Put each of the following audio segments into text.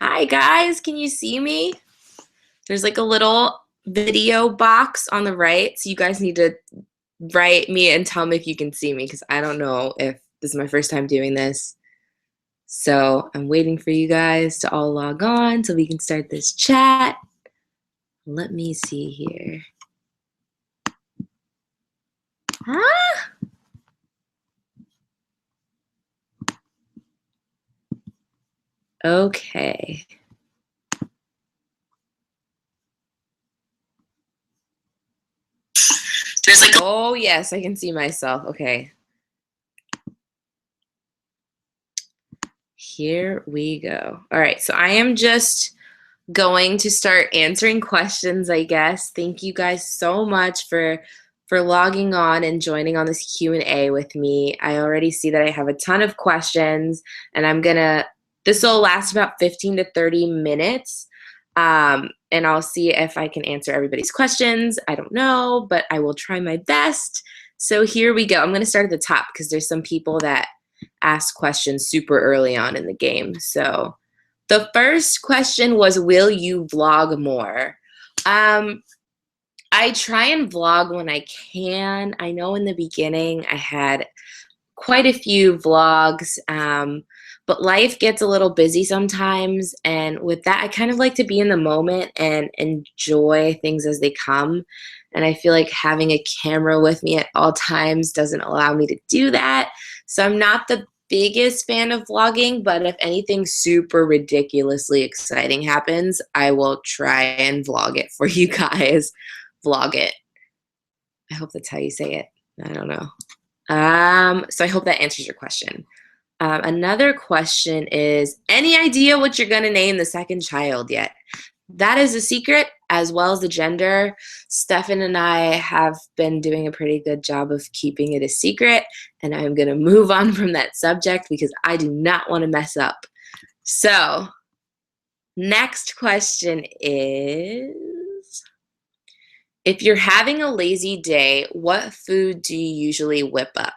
Hi guys, can you see me? There's like a little video box on the right, so you guys need to write me and tell me if you can see me because I don't know if this is my first time doing this. So I'm waiting for you guys to all log on so we can start this chat. Let me see here. Ah! Okay. Oh yes, I can see myself. Okay. Here we go. All right, so I am just going to start answering questions, I guess. Thank you guys so much for logging on and joining on this Q&A with me. I already see that I have a ton of questions, and this will last about 15 to 30 minutes. And I'll see if I can answer everybody's questions. I don't know, but I will try my best. So here we go. I'm going to start at the top because there's some people that ask questions super early on in the game. So the first question was, will you vlog more? I try and vlog when I can. I know in the beginning I had quite a few vlogs, but life gets a little busy sometimes. And with that, I kind of like to be in the moment and enjoy things as they come. And I feel like having a camera with me at all times doesn't allow me to do that. So I'm not the biggest fan of vlogging, but if anything super ridiculously exciting happens, I will try and vlog it for you guys. Vlog it. I hope that's how you say it. I don't know. So I hope that answers your question. Another question is, any idea what you're going to name the second child yet? That is a secret, as well as the gender. Stefan and I have been doing a pretty good job of keeping it a secret, and I'm going to move on from that subject because I do not want to mess up. So, next question is, if you're having a lazy day, what food do you usually whip up?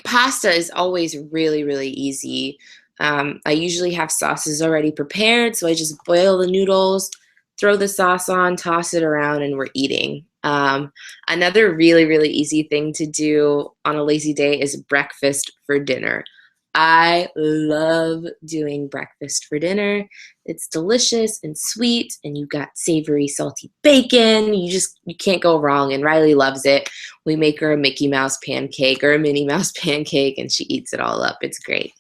Pasta is always really, really easy. I usually have sauces already prepared, so I just boil the noodles, throw the sauce on, toss it around, and we're eating. Another really, really easy thing to do on a lazy day is breakfast for dinner. I love doing breakfast for dinner. It's delicious and sweet, and you've got savory, salty bacon. You can't go wrong, and Riley loves it. We make her a Mickey Mouse pancake or a Minnie Mouse pancake, and she eats it all up. It's great.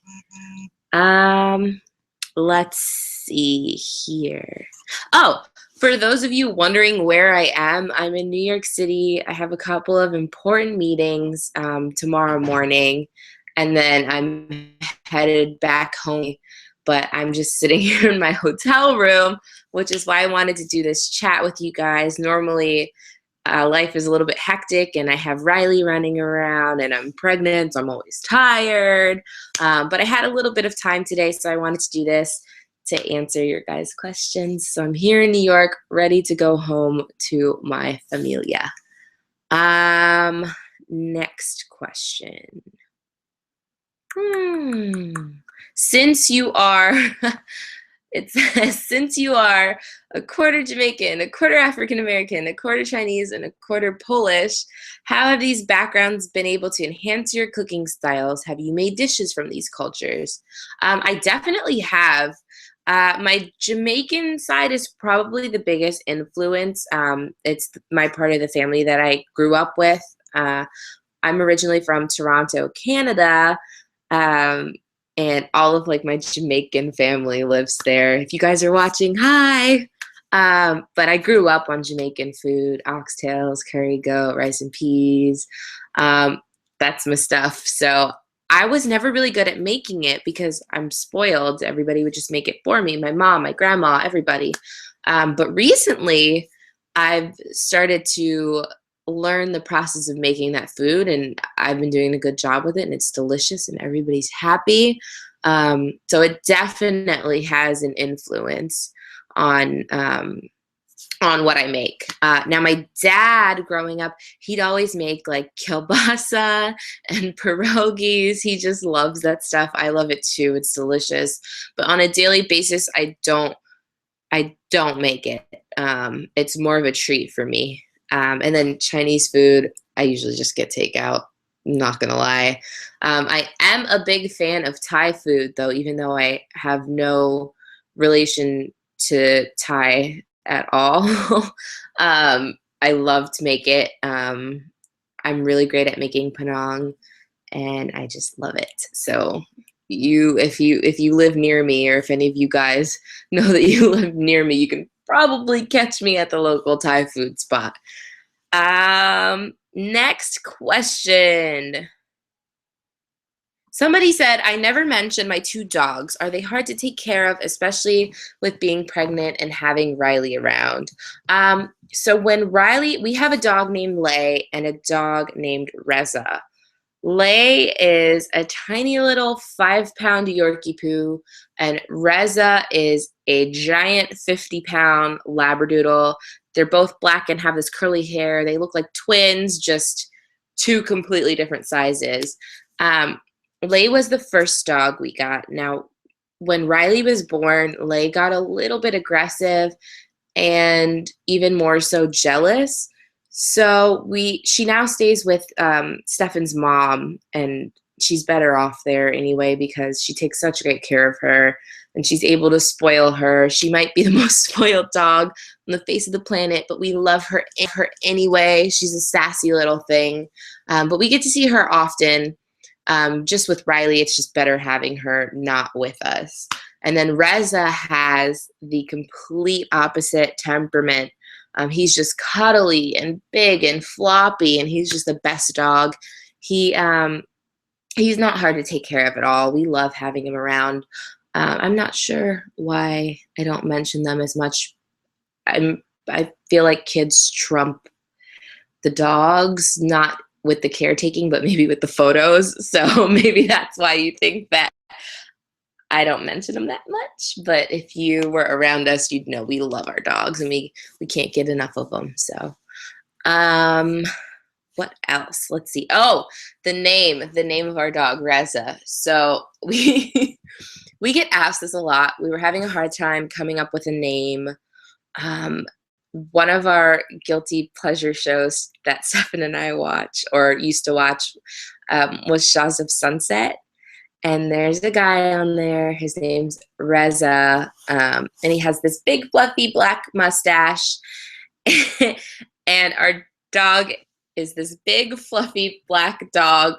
Let's see here. Oh, for those of you wondering where I am, I'm in New York City. I have a couple of important meetings tomorrow morning, and then I'm headed back home. But I'm just sitting here in my hotel room, which is why I wanted to do this chat with you guys. Normally, life is a little bit hectic, and I have Riley running around, and I'm pregnant, so I'm always tired. But I had a little bit of time today, so I wanted to do this to answer your guys' questions. So I'm here in New York, ready to go home to my familia. Next question. Since you are it says, since you are a quarter Jamaican, a quarter African American, a quarter Chinese, and a quarter Polish, how have these backgrounds been able to enhance your cooking styles? Have you made dishes from these cultures? I definitely have. My Jamaican side is probably the biggest influence. It's my part of the family that I grew up with. I'm originally from Toronto, Canada. And all of like my Jamaican family lives there. If you guys are watching, hi. But I grew up on Jamaican food, oxtails, curry goat, rice and peas. That's my stuff. So I was never really good at making it because I'm spoiled. Everybody would just make it for me. My mom, my grandma, everybody. But recently I've started to learn the process of making that food, and I've been doing a good job with it, and it's delicious and everybody's happy. So it definitely has an influence on on what I make. Now, my dad, growing up, he'd always make like kielbasa and pierogies. He just loves that stuff. I love it too. It's delicious. But on a daily basis, I don't make it. It's more of a treat for me. And then Chinese food, I usually just get takeout. Not gonna lie. I am a big fan of Thai food, though, even though I have no relation to Thai at all. I love to make it. I'm really great at making panang, and I just love it. So if you live near me, or if any of you guys know that you live near me, you can probably catch me at the local Thai food spot. Next question. Somebody said, I never mentioned my 2 dogs. Are they hard to take care of, especially with being pregnant and having Riley around? So when we have a dog named Lay and a dog named Reza. Lay is a tiny little 5-pound Yorkie poo, and Reza is a giant 50-pound Labradoodle. They're both black and have this curly hair. They look like twins, just 2 completely different sizes. Lay was the first dog we got. Now, when Riley was born, Lay got a little bit aggressive and even more so jealous. So she now stays with Stefan's mom, and she's better off there anyway because she takes such great care of her and she's able to spoil her. She might be the most spoiled dog on the face of the planet, but we love her anyway. She's a sassy little thing. But we get to see her often. Just with Riley, it's just better having her not with us. And then Reza has the complete opposite temperament. He's just cuddly and big and floppy, and he's just the best dog. He's not hard to take care of at all. We love having him around. I'm not sure why I don't mention them as much. I feel like kids trump the dogs, not with the caretaking, but maybe with the photos. So maybe that's why you think that I don't mention them that much. But if you were around us, you'd know we love our dogs and we can't get enough of them. So what else? Let's see. Oh, the name of our dog, Reza. So we get asked this a lot. We were having a hard time coming up with a name. One of our guilty pleasure shows that Stefan and I watch, or used to watch, was Shaws of Sunset. And there's a guy on there. His name's Reza, and he has this big fluffy black mustache. And our dog is this big fluffy black dog,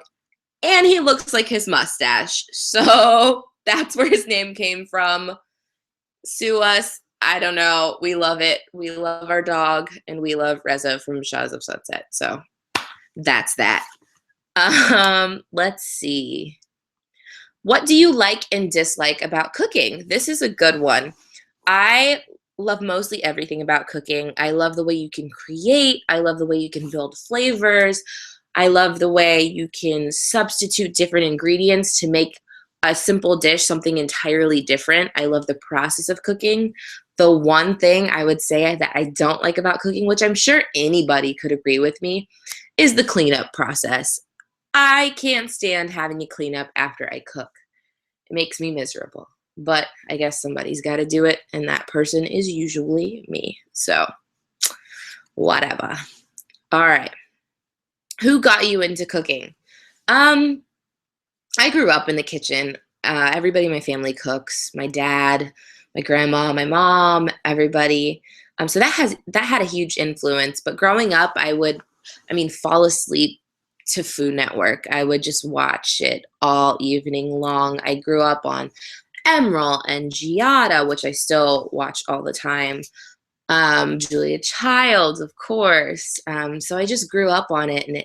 and he looks like his mustache. So that's where his name came from. Sue us. I don't know. We love it. We love our dog, and we love Reza from Shaws of Sunset. So that's that. Let's see. What do you like and dislike about cooking? This is a good one. I love mostly everything about cooking. I love the way you can create. I love the way you can build flavors. I love the way you can substitute different ingredients to make a simple dish something entirely different. I love the process of cooking. The one thing I would say that I don't like about cooking, which I'm sure anybody could agree with me, is the cleanup process. I can't stand having to clean up after I cook. It makes me miserable. But I guess somebody's got to do it, and that person is usually me. So, whatever. All right. Who got you into cooking? I grew up in the kitchen. Everybody in my family cooks. My dad, my grandma, my mom, everybody. So that had a huge influence. But growing up, I would fall asleep to Food Network. I would just watch it all evening long. I grew up on Emerald and Giada, which I still watch all the time. Julia Childs, of course. So I just grew up on it, and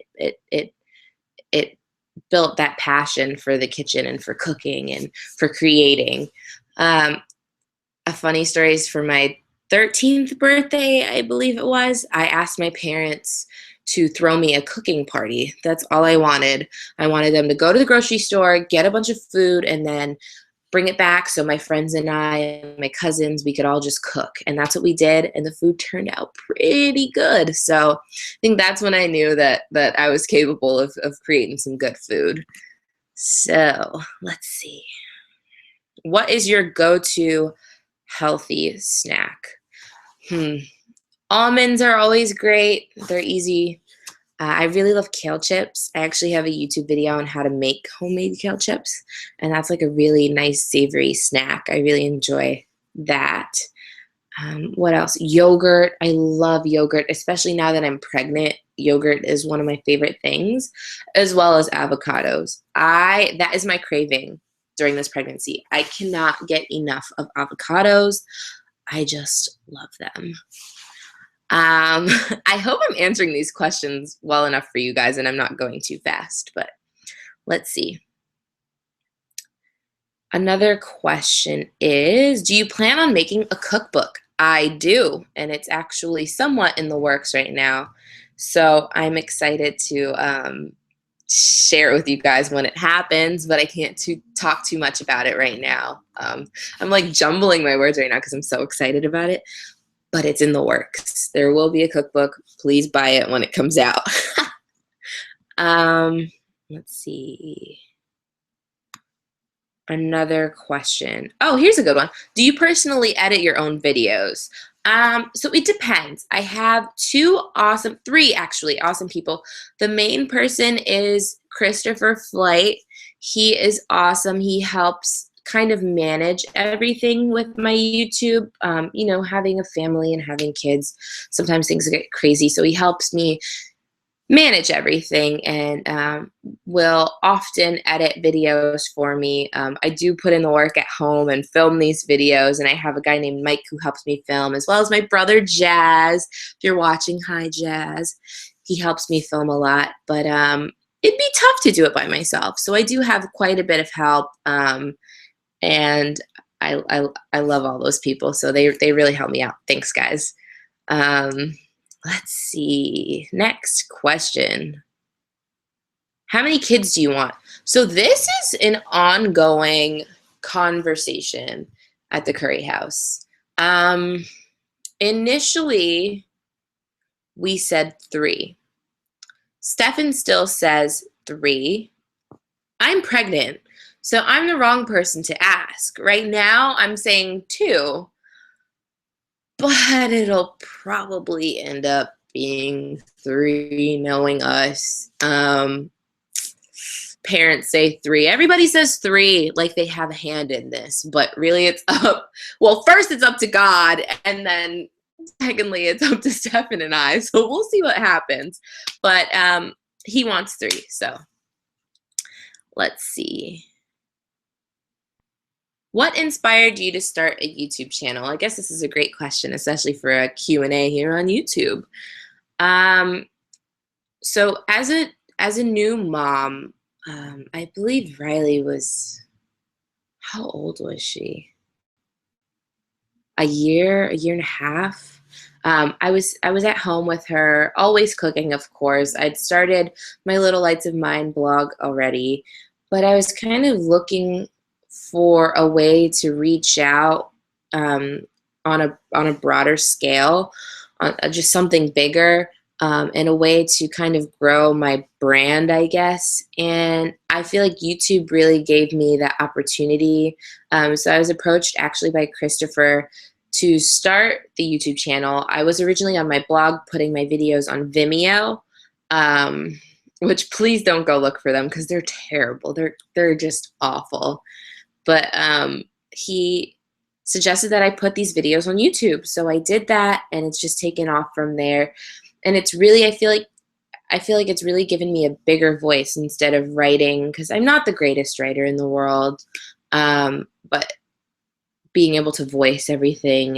it built that passion for the kitchen and for cooking and for creating. A funny story is for my 13th birthday, I believe it was, I asked my parents to throw me a cooking party. That's all I wanted. I wanted them to go to the grocery store, get a bunch of food, and then bring it back so my friends and I and my cousins, we could all just cook. And that's what we did. And the food turned out pretty good. So I think that's when I knew that I was capable of creating some good food. So let's see. What is your go-to healthy snack? Almonds are always great. They're easy. I really love kale chips. I actually have a YouTube video on how to make homemade kale chips, and that's like a really nice savory snack. I really enjoy that. What else? Yogurt. I love yogurt, especially now that I'm pregnant. Yogurt is one of my favorite things, as well as avocados. That is my craving during this pregnancy. I cannot get enough of avocados. I just love them. I hope I'm answering these questions well enough for you guys and I'm not going too fast, but let's see. Another question is, do you plan on making a cookbook? I do, and it's actually somewhat in the works right now. So I'm excited to share it with you guys when it happens, but I can't talk too much about it right now. I'm like jumbling my words right now because I'm so excited about it. But it's in the works. There will be a cookbook. Please buy it when it comes out. Let's see. Another question. Oh, here's a good one. Do you personally edit your own videos? So it depends. I have three actually awesome people. The main person is Christopher Flight. He is awesome. He helps kind of manage everything with my YouTube. Having a family and having kids, sometimes things get crazy. So he helps me manage everything and will often edit videos for me. I do put in the work at home and film these videos, and I have a guy named Mike who helps me film, as well as my brother Jazz. If you're watching, hi Jazz. He helps me film a lot, but it'd be tough to do it by myself. So I do have quite a bit of help. And I love all those people, so they really help me out. Thanks, guys. Let's see. Next question. How many kids do you want? So this is an ongoing conversation at the Curry house. Initially, we said 3. Stefan still says 3. I'm pregnant. So I'm the wrong person to ask. Right now, I'm saying 2, but it'll probably end up being 3, knowing us. Parents say 3. Everybody says 3, like they have a hand in this, but really it's up. Well, first it's up to God, and then secondly, it's up to Stefan and I. So we'll see what happens. But he wants 3, so let's see. What inspired you to start a YouTube channel? I guess this is a great question, especially for a Q&A here on YouTube. So as a new mom, I believe Riley was, how old was she? A year and a half. I was at home with her, always cooking, of course. I'd started my Little Lights of Mine blog already, but I was kind of looking for a way to reach out on a broader scale, on just something bigger, and a way to kind of grow my brand, I guess. And I feel like YouTube really gave me that opportunity. So I was approached actually by Christopher to start the YouTube channel. I was originally on my blog putting my videos on Vimeo, which please don't go look for them because they're terrible. They're just awful. But he suggested that I put these videos on YouTube. So I did that, and it's just taken off from there. And it's really, I feel like it's really given me a bigger voice instead of writing, because I'm not the greatest writer in the world. But being able to voice everything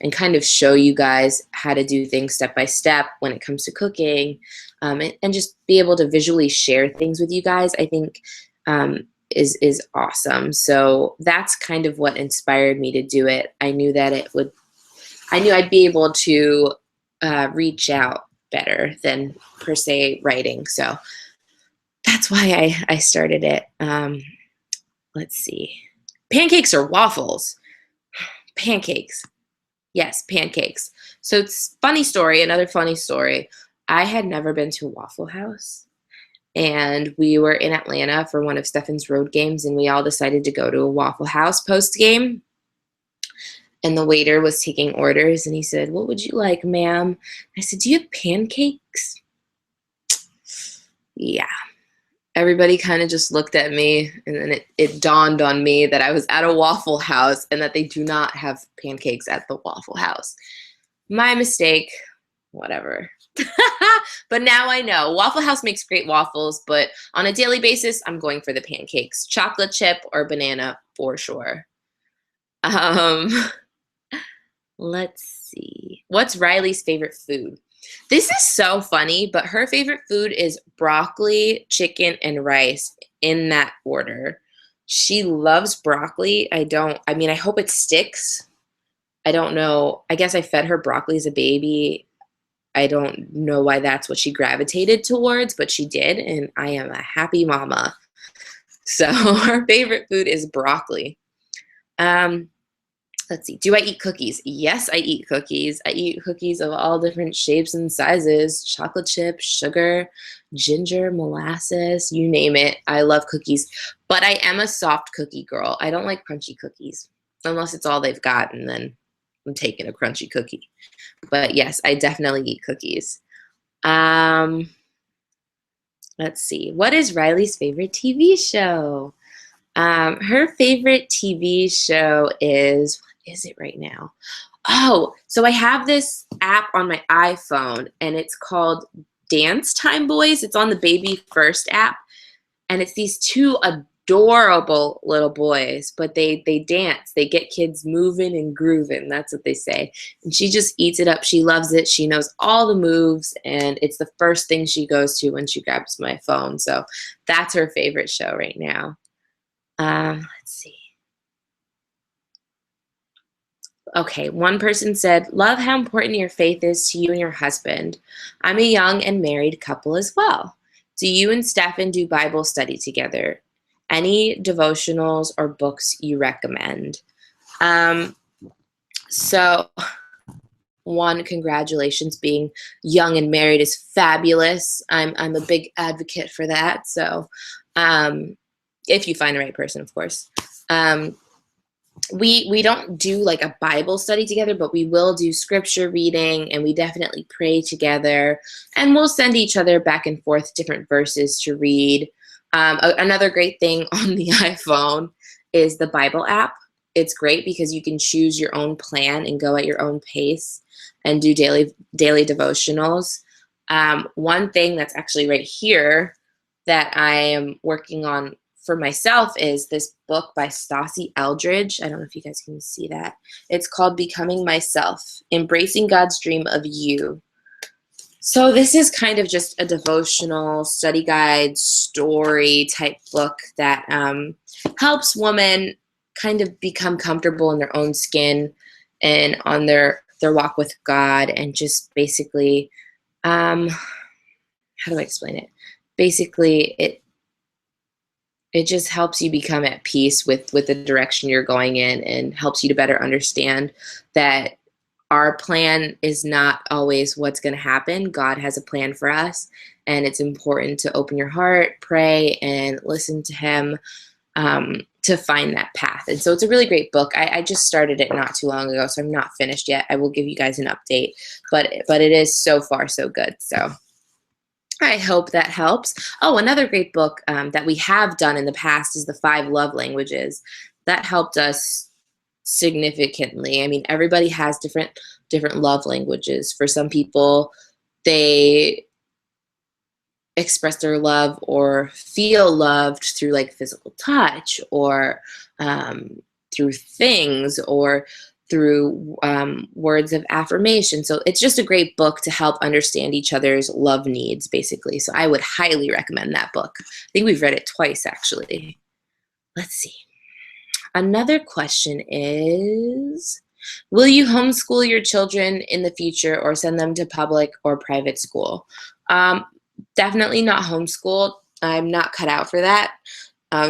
and kind of show you guys how to do things step by step when it comes to cooking, and just be able to visually share things with you guys, I think is awesome. So that's kind of what inspired me to do it. I knew I'd be able to reach out better than per se writing. So that's why I started it. Let's see. Pancakes or waffles? Pancakes. Yes, pancakes. So it's funny story, another funny story. I had never been to a Waffle House, and we were in Atlanta for one of Stefan's road games, and we all decided to go to a Waffle House post game. And the waiter was taking orders, and he said, "What would you like, ma'am?" I said, "Do you have pancakes?" Yeah. Everybody kind of just looked at me, and then it dawned on me that I was at a Waffle House and that they do not have pancakes at the Waffle House. My mistake, whatever. But now I know. Waffle House makes great waffles, but on a daily basis, I'm going for the pancakes. Chocolate chip or banana for sure. Um, let's see. What's Riley's favorite food? This is so funny, but her favorite food is broccoli, chicken, and rice in that order. She loves broccoli. I mean, I hope it sticks. I don't know. I guess I fed her broccoli as a baby. I don't know why that's what she gravitated towards, but she did, and I am a happy mama. So her favorite food is broccoli. Let's see. Do I eat cookies? Yes, I eat cookies. I eat cookies of all different shapes and sizes. Chocolate chip, sugar, ginger, molasses, you name it. I love cookies. But I am a soft cookie girl. I don't like crunchy cookies unless it's all they've got, and then I'm taking a crunchy cookie. But yes, I definitely eat cookies. Let's see. What is Riley's favorite TV show? Her favorite TV show is, what is it right now? Oh, so I have this app on my iPhone, and it's called Dance Time Boys. It's on the Baby First app, and it's these two adorable little boys, but they dance. They get kids moving and grooving. That's what they say. And she just eats it up. She loves it. She knows all the moves, and it's the first thing she goes to when she grabs my phone. So that's her favorite show right now. Let's see. Okay, one person said, "Love how important your faith is to you and your husband. I'm a young and married couple as well. Do you and Stefan do Bible study together? Any devotionals or books you recommend?" So one, congratulations, being young and married is fabulous. I'm a big advocate for that. So if you find the right person, of course. We don't do like a Bible study together, but we will do scripture reading, and we definitely pray together, and we'll send each other back and forth different verses to read. Another great thing on the iPhone is the Bible app. It's great because you can choose your own plan and go at your own pace and do daily devotionals. One thing that's actually right here that I am working on for myself is this book by Stasi Eldridge. I don't know if you guys can see that. It's called Becoming Myself, Embracing God's Dream of You. So this is kind of just a devotional study guide story type book that helps women kind of become comfortable in their own skin and on their walk with God, and just basically, how do I explain it? Basically, it just helps you become at peace with the direction you're going in, and helps you to better understand that our plan is not always what's going to happen. God has a plan for us, and it's important to open your heart, pray, and listen to Him to find that path. And so it's a really great book. I just started it not too long ago, so I'm not finished yet. I will give you guys an update, but it is so far so good. So I hope that helps. Oh, another great book that we have done in the past is The 5 Love Languages. That helped us significantly. I mean, everybody has different love languages. For some people, they express their love or feel loved through like physical touch, or through things, or through words of affirmation. So it's just a great book to help understand each other's love needs, basically. So I would highly recommend that book. I think we've read it twice, actually. Let's see. Another question is, will you homeschool your children in the future, or send them to public or private school? Definitely not homeschool. I'm not cut out for that.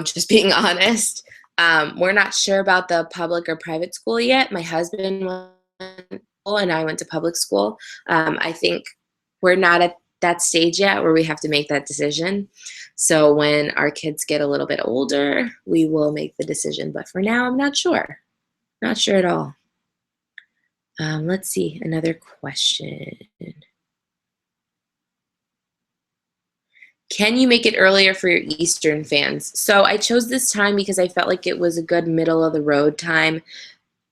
Just being honest. We're not sure about the public or private school yet. My husband went to school and I went to public school. I think we're not at that stage yet where we have to make that decision. So when our kids get a little bit older, we will make the decision. But for now, I'm not sure. Not sure at all. Let's see, another question. Can you make it earlier for your Eastern fans? So I chose this time because I felt like it was a good middle of the road time.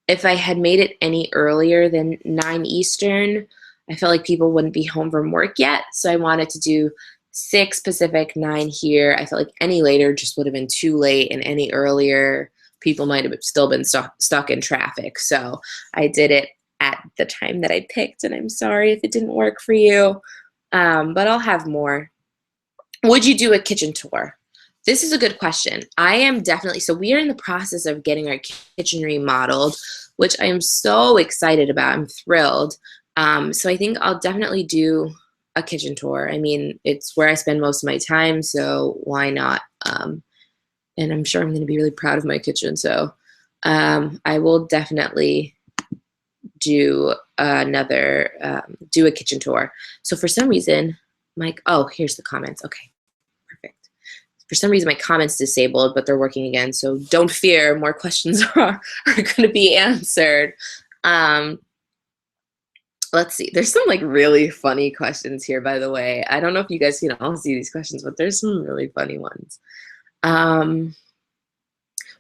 If I had made it any earlier than 9 Eastern, I felt like people wouldn't be home from work yet. So I wanted to do 6 Pacific, 9 here. I felt like any later just would have been too late, and any earlier, people might have still been stuck in traffic. So I did it at the time that I picked, and I'm sorry if it didn't work for you, but I'll have more. Would you do a kitchen tour? This is a good question. I am definitely, so we are in the process of getting our kitchen remodeled, which I am so excited about. I'm thrilled. So I think I'll definitely do a kitchen tour. I mean, it's where I spend most of my time, so why not? And I'm sure I'm going to be really proud of my kitchen. So I will definitely do do a kitchen tour. So for some reason, oh, here's the comments. Okay, perfect. For some reason, my comments disabled, but they're working again. So don't fear, more questions are going to be answered. Let's see. There's some like really funny questions here, by the way. I don't know if you guys can all see these questions, but there's some really funny ones.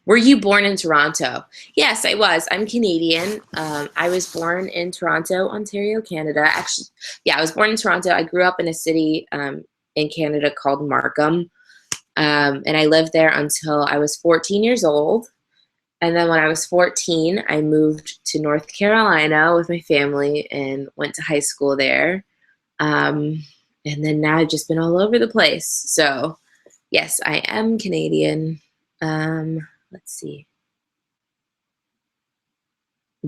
Were you born in Toronto? Yes, I was. I'm Canadian. I was born in Toronto, Ontario, Canada. Actually, yeah, I was born in Toronto. I grew up in a city in Canada called Markham. And I lived there until I was 14 years old. And then when I was 14, I moved to North Carolina with my family and went to high school there. And then now I've just been all over the place. So yes, I am Canadian. Let's see.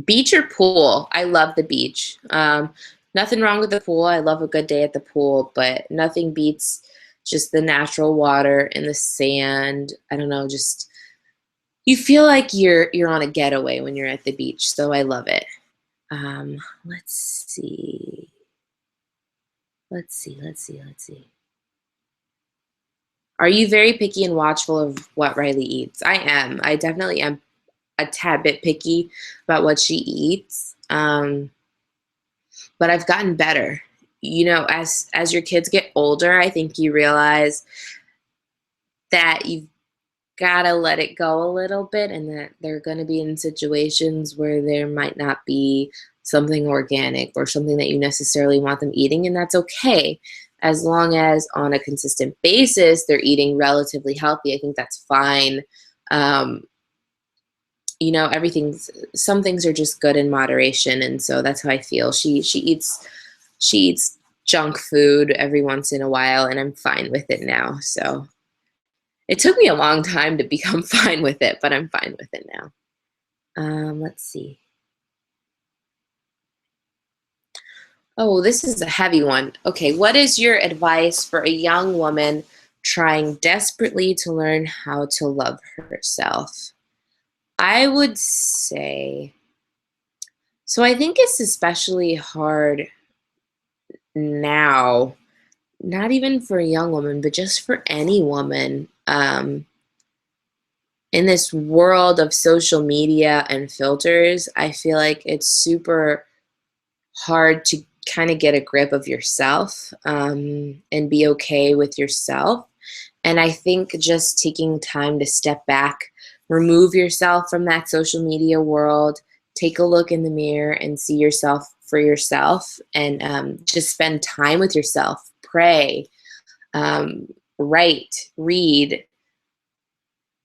Beach or pool? I love the beach. Nothing wrong with the pool. I love a good day at the pool, but nothing beats just the natural water and the sand. I don't know, just you feel like you're on a getaway when you're at the beach. So I love it. Let's see. Are you very picky and watchful of what Riley eats? I am. I definitely am a tad bit picky about what she eats. But I've gotten better. You know, as your kids get older, I think you realize that you've got to let it go a little bit, and that they're going to be in situations where there might not be something organic or something that you necessarily want them eating, and that's okay. As long as on a consistent basis they're eating relatively healthy, I think that's fine. You know, some things are just good in moderation, and so that's how I feel. She eats junk food every once in a while, and I'm fine with it now. So it took me a long time to become fine with it, but I'm fine with it now. Let's see. Oh, this is a heavy one. Okay, what is your advice for a young woman trying desperately to learn how to love herself? I would say, so I think it's especially hard now, not even for a young woman, but just for any woman, in this world of social media and filters. I feel like it's super hard to kind of get a grip of yourself, and be okay with yourself. And I think just taking time to step back, remove yourself from that social media world, take a look in the mirror and see yourself for yourself, and just spend time with yourself, pray, write, read,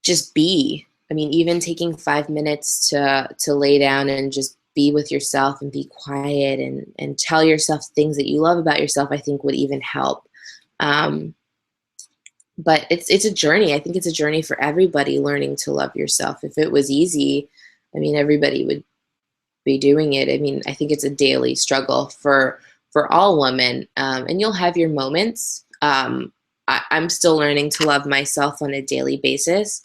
just be. I mean, even taking 5 minutes to lay down and just be with yourself and be quiet and tell yourself things that you love about yourself, I think would even help. But it's a journey. I think it's a journey for everybody, learning to love yourself. If it was easy, I mean, everybody would be doing it. I mean, I think it's a daily struggle for all women, and you'll have your moments. I'm still learning to love myself on a daily basis.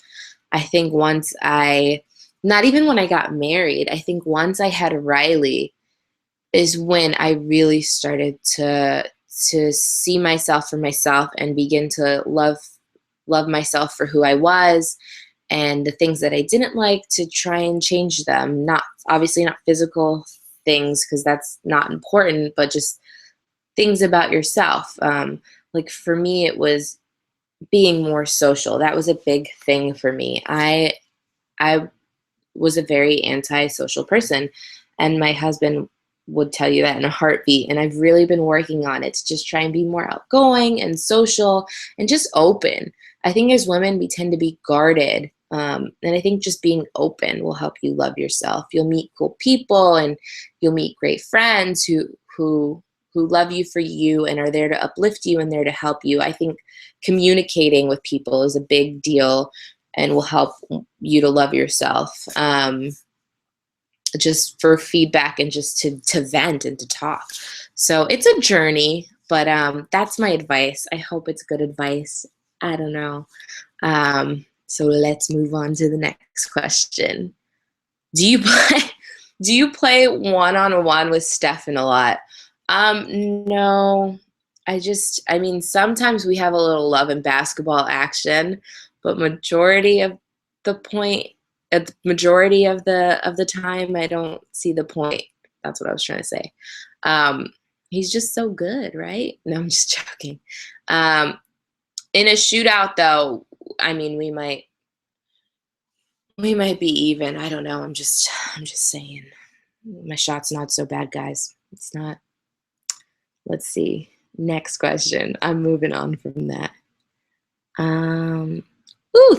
I think not even when I got married, I think once I had Riley is when I really started to see myself for myself and begin to love myself for who I was, and the things that I didn't like to try and change them. Not obviously not physical things, because that's not important, but just things about yourself. Like for me, it was being more social. That was a big thing for me. I was a very antisocial person, and my husband would tell you that in a heartbeat. And I've really been working on it to just try and be more outgoing and social and just open. I think as women, we tend to be guarded. And I think just being open will help you love yourself. You'll meet cool people, and you'll meet great friends who love you for you and are there to uplift you and there to help you. I think communicating with people is a big deal and will help you to love yourself. Just for feedback and just to vent and to talk. So it's a journey, but that's my advice. I hope it's good advice. I don't know. So let's move on to the next question. Do you play one-on-one with Stefan a lot? No. I mean, sometimes we have a little love and basketball action, but majority of the time, I don't see the point. That's what I was trying to say. He's just so good, right? No, I'm just joking. In a shootout, though, I mean, we might be even. I don't know. I'm just saying. My shot's not so bad, guys. It's not. Let's see. Next question. I'm moving on from that.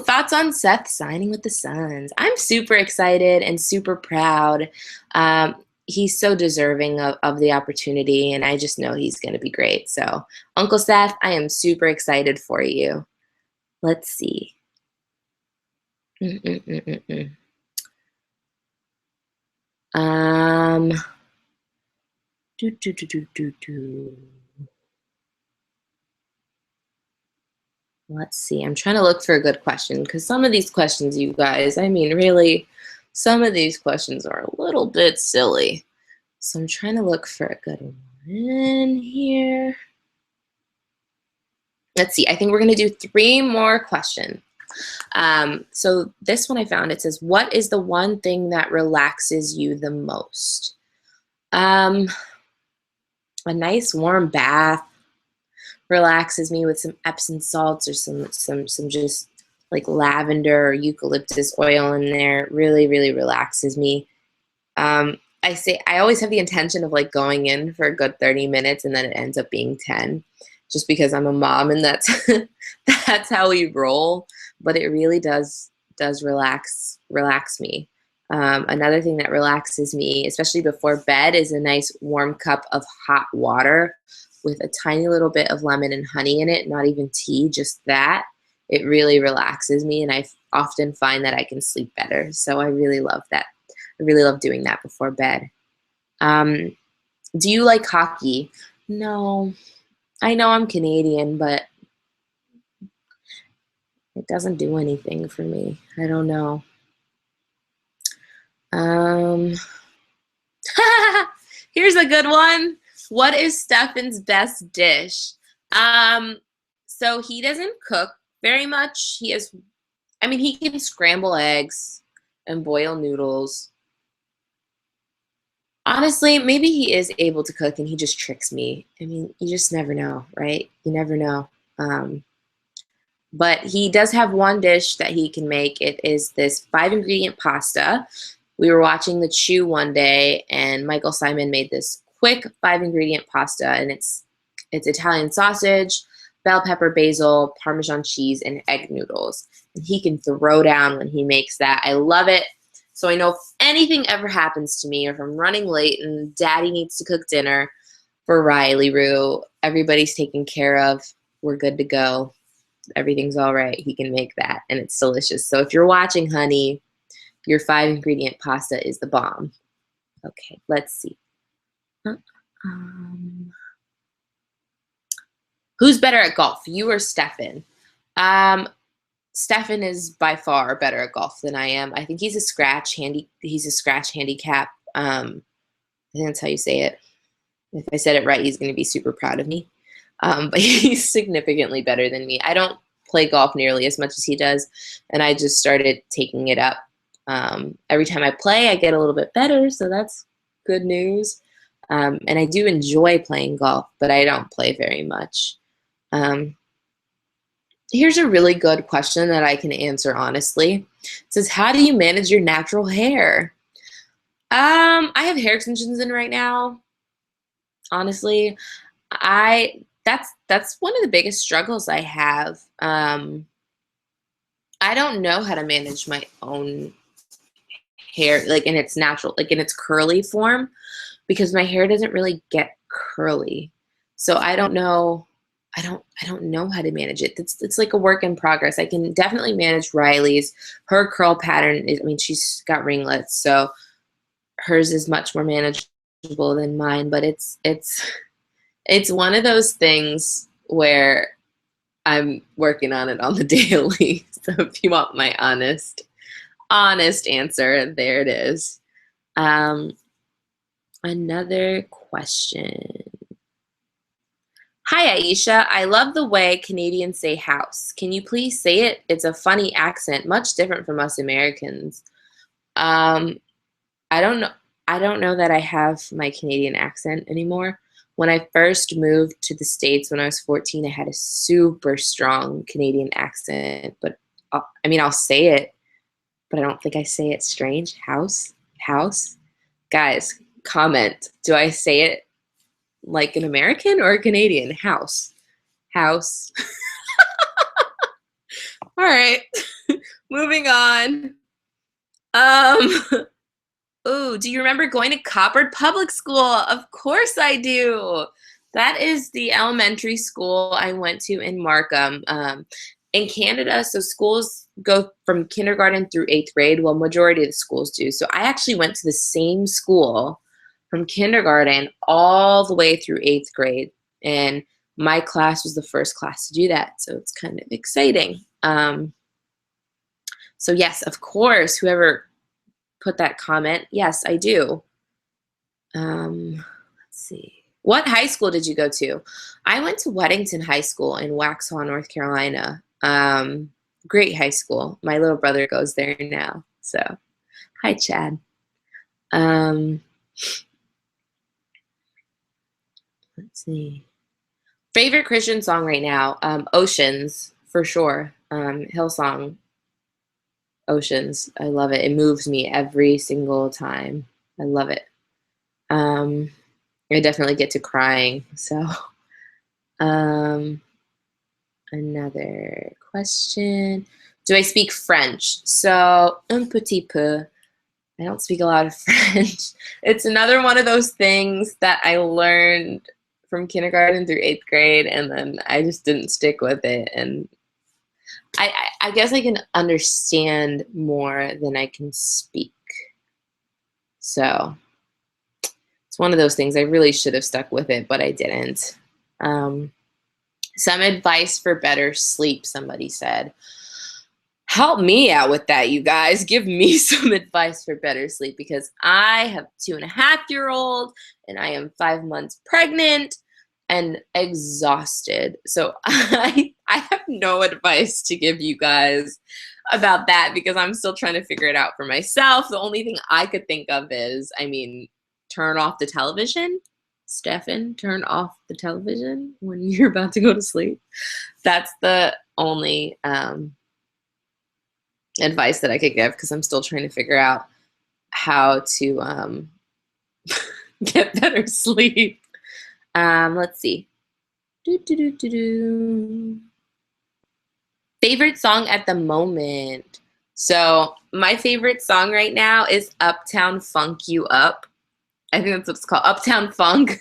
Thoughts on Seth signing with the Suns. I'm super excited and super proud. He's so deserving of the opportunity, and I just know he's going to be great. So, Uncle Seth, I am super excited for you. Let's see. Let's see. I'm trying to look for a good question, because some of these questions, you guys, I mean, really, some of these questions are a little bit silly. So I'm trying to look for a good one here. Let's see. I think we're going to do 3 more questions. So this one I found, it says, what is the one thing that relaxes you the most? A nice warm bath relaxes me, with some Epsom salts or some just like lavender or eucalyptus oil in there. Really, really relaxes me. I always have the intention of like going in for a good 30 minutes, and then it ends up being 10, just because I'm a mom and that's that's how we roll. But it really does relax me. Another thing that relaxes me, especially before bed, is a nice warm cup of hot water with a tiny little bit of lemon and honey in it, not even tea, just that. It really relaxes me, and I often find that I can sleep better. So I really love that. I really love doing that before bed. Do you like hockey? No. I know I'm Canadian, but it doesn't do anything for me. I don't know. Here's a good one. What is Stefan's best dish? So he doesn't cook very much. He can scramble eggs and boil noodles. Honestly, maybe he is able to cook and he just tricks me. I mean, you just never know, right? You never know. But he does have one dish that he can make. It is this 5-ingredient pasta. We were watching The Chew one day, and Michael Simon made this quick 5-ingredient pasta, and it's Italian sausage, bell pepper, basil, Parmesan cheese, and egg noodles. And he can throw down when he makes that. I love it. So I know if anything ever happens to me, or if I'm running late and Daddy needs to cook dinner for Riley Roo, everybody's taken care of. We're good to go. Everything's all right. He can make that, and it's delicious. So if you're watching, honey, your 5-ingredient pasta is the bomb. Okay, let's see. Who's better at golf, you or Stefan? Stefan is by far better at golf than I am. I think he's a scratch handicap. I think that's how you say it. If I said it right, he's going to be super proud of me. But he's significantly better than me. I don't play golf nearly as much as he does, and I just started taking it up. Every time I play, I get a little bit better, so that's good news. And I do enjoy playing golf, but I don't play very much. Here's a really good question that I can answer honestly. It says, how do you manage your natural hair? I have hair extensions in right now. Honestly, that's one of the biggest struggles I have. I don't know how to manage my own hair, like in its natural, like in its curly form, because my hair doesn't really get curly. So I don't know how to manage it. It's like a work in progress. I can definitely manage Riley's. Her curl pattern is, I mean, she's got ringlets, so hers is much more manageable than mine, but it's one of those things where I'm working on it on the daily. So if you want my honest answer, there it is. Another question. Hi, Ayesha. I love the way Canadians say house. Can you please say it? It's a funny accent, much different from us Americans. I don't know. I don't know that I have my Canadian accent anymore. When I first moved to the States when I was 14, I had a super strong Canadian accent, but I'll say it, but I don't think I say it strange. House. Guys, comment. Do I say it like an American or a Canadian? House. All right, moving on. Oh, do you remember going to Coppard Public School? Of course I do. That is the elementary school I went to in Markham. In Canada, so schools go from kindergarten through 8th grade. Well, majority of the schools do. So I actually went to the same school from kindergarten all the way through 8th grade. And my class was the first class to do that. So it's kind of exciting. So yes, of course, whoever put that comment, yes, I do. Let's see. What high school did you go to? I went to Weddington High School in Waxhaw, North Carolina. Great high school. My little brother goes there now. So, hi, Chad. Let's see. Favorite Christian song right now? Oceans, for sure. Hillsong, Oceans. I love it. It moves me every single time. I love it. I definitely get to crying. So, another question. Do I speak French? So, un petit peu. I don't speak a lot of French. It's another one of those things that I learned from kindergarten through 8th grade, and then I just didn't stick with it. And I guess I can understand more than I can speak. So it's one of those things. I really should have stuck with it, but I didn't. Some advice for better sleep, somebody said. Help me out with that, you guys. Give me some advice for better sleep, because I have a 2.5-year-old and I am 5 months pregnant and exhausted. So I have no advice to give you guys about that, because I'm still trying to figure it out for myself. The only thing I could think of is, turn off the television. Stefan, turn off the television when you're about to go to sleep. That's the only advice that I could give, because I'm still trying to figure out how to get better sleep. Let's see. Favorite song at the moment. So my favorite song right now is Uptown Funk You Up. I think that's what it's called, Uptown Funk.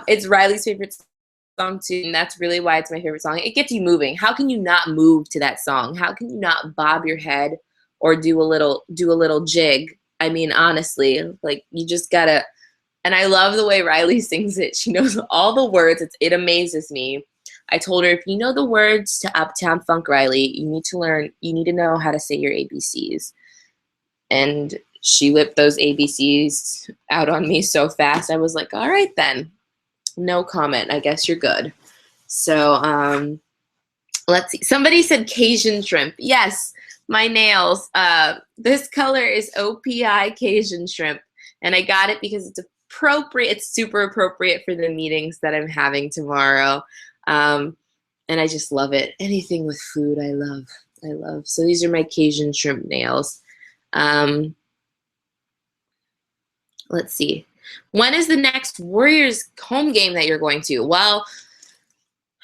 It's Riley's favorite song too, and that's really why it's my favorite song. It gets you moving. How can you not move to that song? How can you not bob your head or do a little jig? Honestly, like, you just gotta. And I love the way Riley sings it. She knows all the words. It amazes me. I told her, if you know the words to Uptown Funk Riley, you need to know how to say your ABCs. And she whipped those ABCs out on me so fast. I was like, all right then, no comment. I guess you're good. So let's see. Somebody said Cajun shrimp. Yes, my nails. This color is OPI Cajun shrimp. And I got it because it's appropriate. It's super appropriate for the meetings that I'm having tomorrow. And I just love it. Anything with food, I love. I love. So these are my Cajun shrimp nails. Let's see. When is the next Warriors home game that you're going to? Well,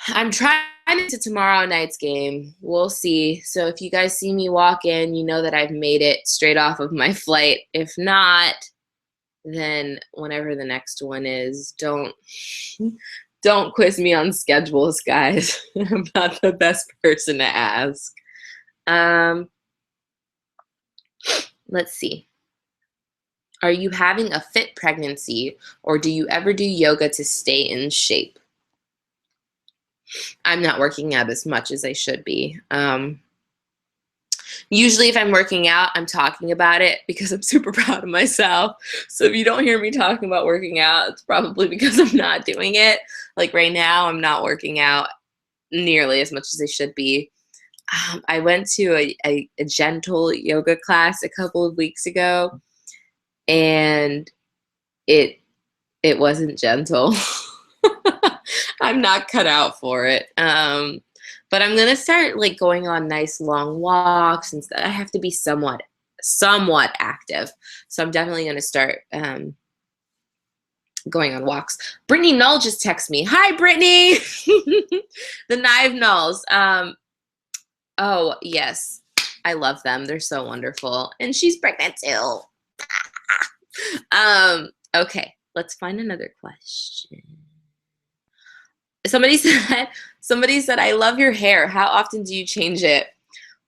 I'm trying to tomorrow night's game. We'll see. So if you guys see me walk in, you know that I've made it straight off of my flight. If not, then whenever the next one is, don't quiz me on schedules, guys. I'm not the best person to ask. Let's see. Are you having a fit pregnancy, or do you ever do yoga to stay in shape? I'm not working out as much as I should be. Usually if I'm working out, I'm talking about it because I'm super proud of myself. So if you don't hear me talking about working out, it's probably because I'm not doing it. Like right now, I'm not working out nearly as much as I should be. I went to a gentle yoga class a couple of weeks ago, and it wasn't gentle. I'm not cut out for it. But I'm gonna start like going on nice long walks, and I have to be somewhat active. So I'm definitely gonna start going on walks. Brittany Null just texted me. Hi, Brittany. The Knife Nulls. Oh yes, I love them. They're so wonderful, and she's pregnant too. Okay, let's find another question. Somebody said, I love your hair. How often do you change it?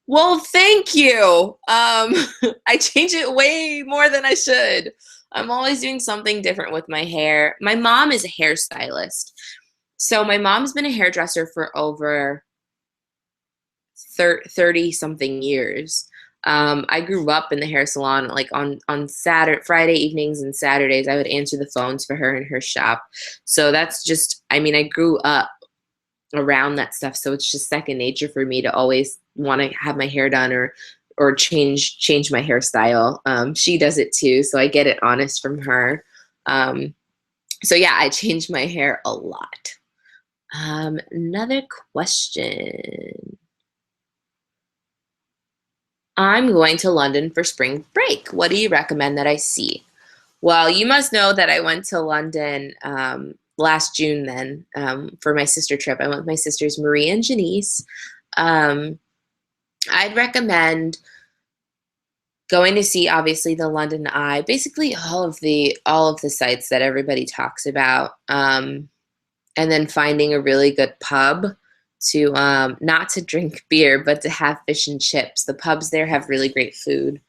Well, thank you. I change it way more than I should. I'm always doing something different with my hair. My mom is a hairstylist. So my mom's been a hairdresser for over 30 something years. I grew up in the hair salon. Like on Friday evenings and Saturdays, I would answer the phones for her in her shop. So that's just, I mean, I grew up around that stuff. So it's just second nature for me to always want to have my hair done or change my hairstyle. She does it too. So I get it honest from her. So yeah, I change my hair a lot. Another question. I'm going to London for spring break. What do you recommend that I see? Well, you must know that I went to London last June then for my sister trip. I went with my sisters, Marie and Janice. I'd recommend going to see, obviously, the London Eye, basically all of the sites that everybody talks about, and then finding a really good pub to not to drink beer, but to have fish and chips. The pubs there have really great food,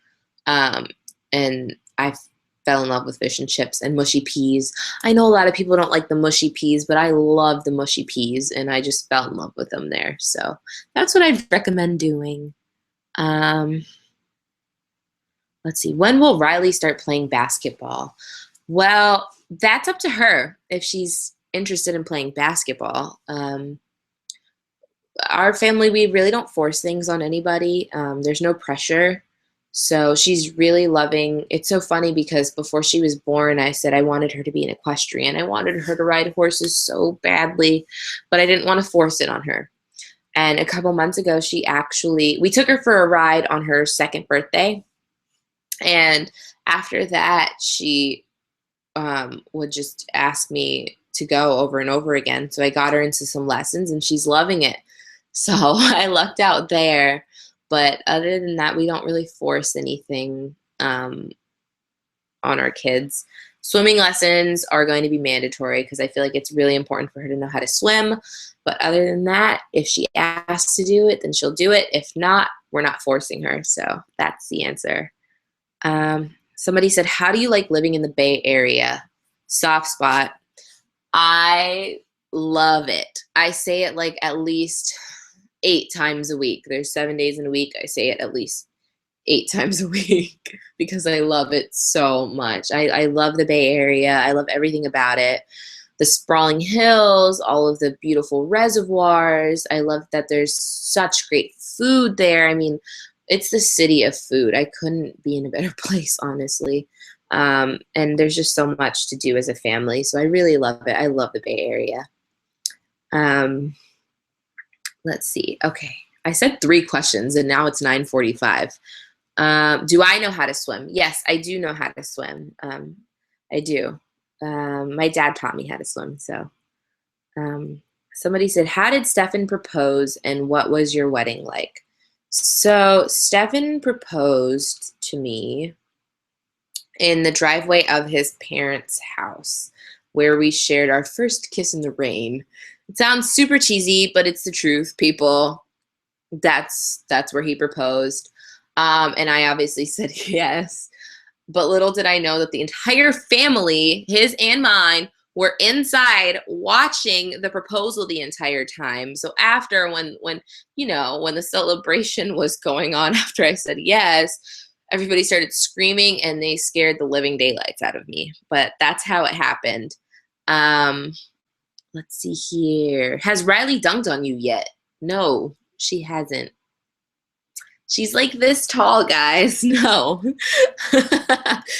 and I fell in love with fish and chips and mushy peas. I know a lot of people don't like the mushy peas, but I love the mushy peas, and I just fell in love with them there. So that's what I'd recommend doing. Let's see. When will Riley start playing basketball? Well, that's up to her if she's interested in playing basketball. Our family, we really don't force things on anybody. There's no pressure. So she's really loving. It's so funny because before she was born, I said I wanted her to be an equestrian. I wanted her to ride horses so badly, but I didn't want to force it on her. And a couple months ago, we took her for a ride on her second birthday. And after that, she would just ask me to go over and over again. So I got her into some lessons, and she's loving it. So I lucked out there. But other than that, we don't really force anything on our kids. Swimming lessons are going to be mandatory because I feel like it's really important for her to know how to swim. But other than that, if she asks to do it, then she'll do it. If not, we're not forcing her. So that's the answer. Somebody said, how do you like living in the Bay Area? Soft spot. I love it. I say it like at least 8 times a week. There's 7 days in a week. I say it at least 8 times a week because I love it so much. I love the Bay Area. I love everything about it. The sprawling hills, all of the beautiful reservoirs. I love that there's such great food there. I mean, it's the city of food. I couldn't be in a better place, honestly. And there's just so much to do as a family. So I really love it. I love the Bay Area. Let's see. Okay. I said 3 questions and now it's 9:45. Do I know how to swim? Yes, I do know how to swim. I do. My dad taught me how to swim. So somebody said, how did Stefan propose and what was your wedding like? So Stefan proposed to me in the driveway of his parents' house where we shared our first kiss in the rain. It sounds super cheesy, but it's the truth, people. That's where he proposed. And I obviously said yes. But little did I know that the entire family, his and mine, were inside watching the proposal the entire time. So after when the celebration was going on after I said yes, everybody started screaming and they scared the living daylights out of me. But that's how it happened. Let's see here. Has Riley dunked on you yet? No, she hasn't. She's like this tall, guys. No.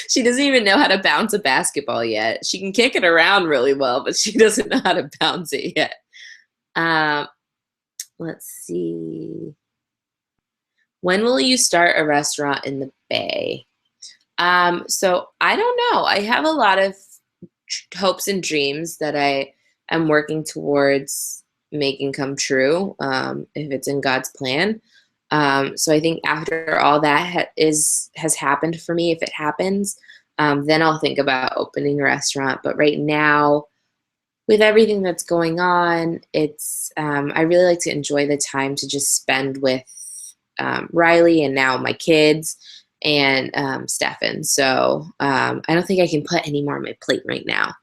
She doesn't even know how to bounce a basketball yet. She can kick it around really well, but she doesn't know how to bounce it yet. Let's see. When will you start a restaurant in the Bay? So I don't know. I have a lot of hopes and dreams that I am working towards making come true, if it's in God's plan. So I think after all that has happened for me, if it happens, then I'll think about opening a restaurant. But right now, with everything that's going on, it's I really like to enjoy the time to just spend with Riley and now my kids and Stefan. So I don't think I can put any more on my plate right now.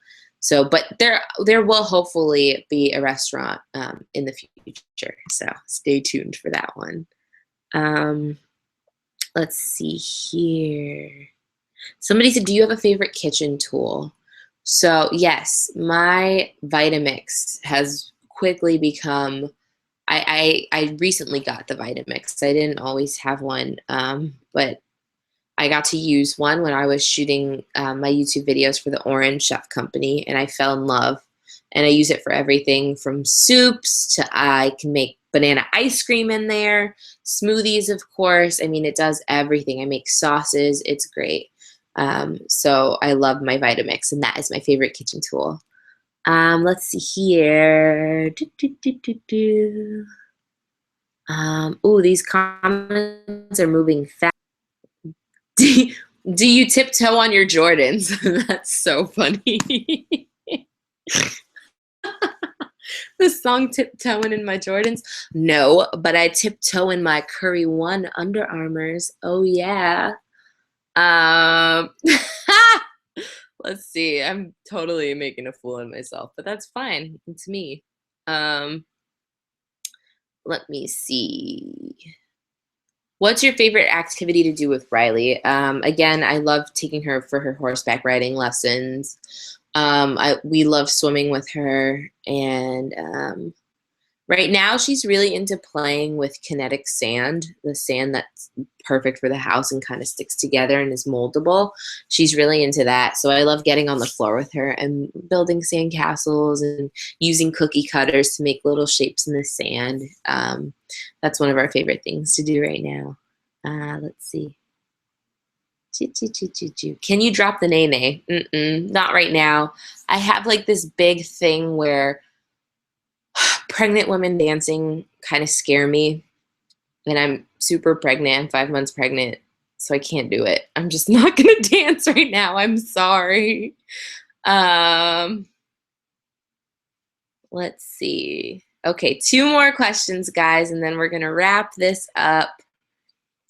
So, but there will hopefully be a restaurant in the future. So stay tuned for that one. Let's see here. Somebody said, do you have a favorite kitchen tool? So yes, my Vitamix has quickly become, I recently got the Vitamix. I didn't always have one, but I got to use one when I was shooting my YouTube videos for the Orange Chef Company, and I fell in love. And I use it for everything from soups to I can make banana ice cream in there, smoothies, of course. I mean, it does everything. I make sauces. It's great. So I love my Vitamix, and that is my favorite kitchen tool. Let's see here. Oh, these comments are moving fast. Do you tiptoe on your Jordans? That's so funny. The song Tiptoeing in My Jordans? No, but I tiptoe in my Curry One Under Armours. Oh, yeah. Let's see. I'm totally making a fool of myself, but that's fine. It's me. Let me see. What's your favorite activity to do with Riley? Again, I love taking her for her horseback riding lessons. We love swimming with her, and right now she's really into playing with kinetic sand, the sand that's perfect for the house and kind of sticks together and is moldable. She's really into that. So I love getting on the floor with her and building sand castles and using cookie cutters to make little shapes in the sand. That's one of our favorite things to do right now. Let's see. Can you drop the nay? Not right now. I have like this big thing where pregnant women dancing kind of scare me, and I'm super pregnant. I'm 5 months pregnant, so I can't do it. I'm just not gonna dance right now. I'm sorry. Let's see. Okay, 2 more questions, guys, and then we're gonna wrap this up.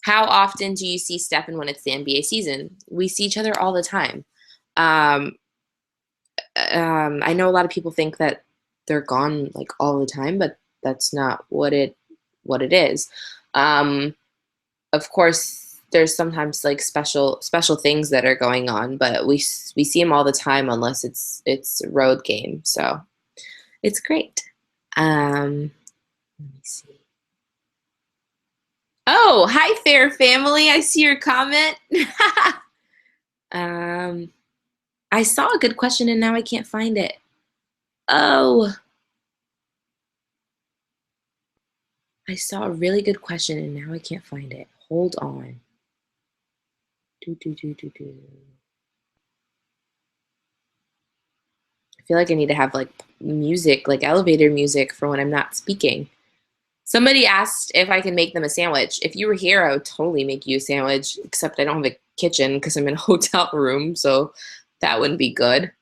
How often do you see Stefan when it's the NBA season? We see each other all the time. I know a lot of people think that they're gone like all the time, but that's not what it is. Um, of course, there's sometimes like special things that are going on, but we see them all the time unless it's a road game. So it's great. Let me see. Oh, hi, Fair Family. I see your comment. um, I saw a good question and now I can't find it. Oh, I saw a really good question and now I can't find it. Hold on. Do, do, do, do, do. I feel like I need to have like music, like elevator music for when I'm not speaking. Somebody asked if I can make them a sandwich. If you were here, I would totally make you a sandwich, except I don't have a kitchen because I'm in a hotel room, so that wouldn't be good.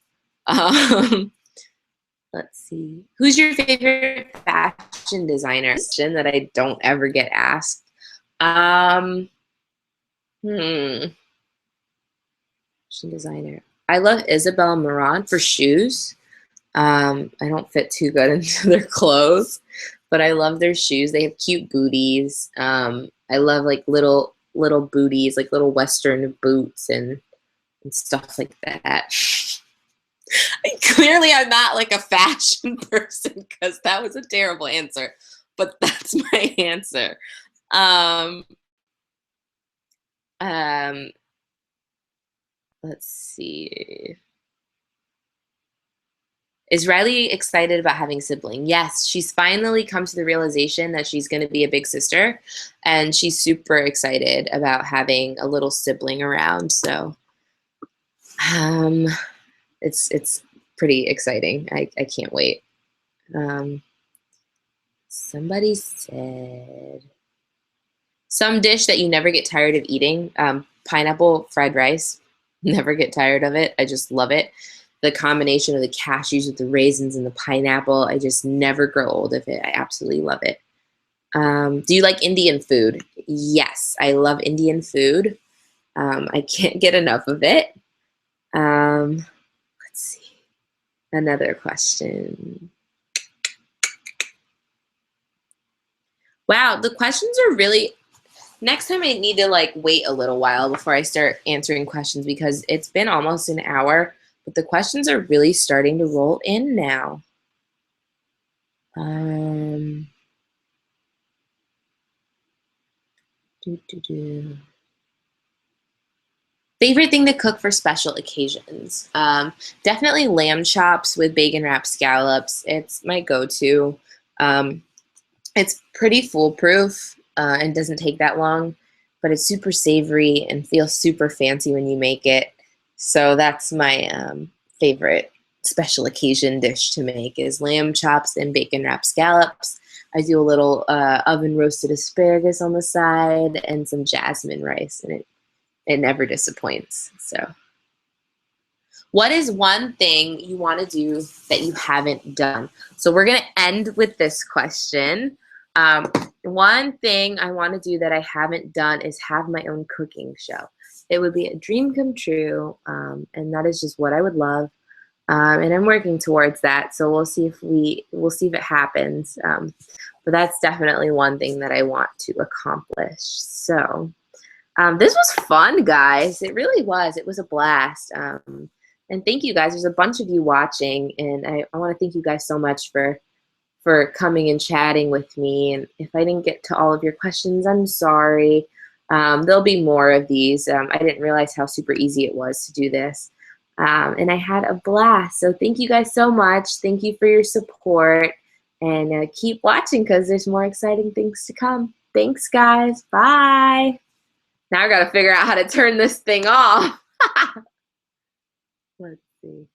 Um, let's see. Who's your favorite fashion designer? Question that I don't ever get asked. Um, Fashion designer. I love Isabel Marant for shoes. I don't fit too good into their clothes, but I love their shoes. They have cute booties. I love like little booties, like little Western boots and stuff like that. Clearly, I'm not like a fashion person because that was a terrible answer, but that's my answer. Um, um, let's see. Is Riley excited about having a sibling? Yes, she's finally come to the realization that she's going to be a big sister, and she's super excited about having a little sibling around. So, um, it's pretty exciting. I can't wait. Somebody said some dish that you never get tired of eating. Pineapple fried rice. Never get tired of it. I just love it. The combination of the cashews with the raisins and the pineapple. I just never grow old of it. I absolutely love it. Do you like Indian food? Yes, I love Indian food. I can't get enough of it. Let's see. Another question. Wow, the questions are really. Next time I need to like wait a little while before I start answering questions because it's been almost an hour, but the questions are really starting to roll in now. Do, do, do. Favorite thing to cook for special occasions? Definitely lamb chops with bacon wrapped scallops. It's my go-to. Um, it's pretty foolproof and doesn't take that long, but it's super savory and feels super fancy when you make it. So that's my favorite special occasion dish to make is lamb chops and bacon wrapped scallops. I do a little oven roasted asparagus on the side and some jasmine rice, and it never disappoints. So, what is one thing you want to do that you haven't done? So we're going to end with this question. One thing I want to do that I haven't done is have my own cooking show. It would be a dream come true, and that is just what I would love. And I'm working towards that. So we'll see if it happens. But that's definitely one thing that I want to accomplish. So. This was fun, guys. It really was. It was a blast. And thank you guys. There's a bunch of you watching, and I want to thank you guys so much for coming and chatting with me. And if I didn't get to all of your questions, I'm sorry. There'll be more of these. I didn't realize how super easy it was to do this. And I had a blast. So thank you guys so much. Thank you for your support. And keep watching because there's more exciting things to come. Thanks, guys. Bye. Now I got to figure out how to turn this thing off. Let's see.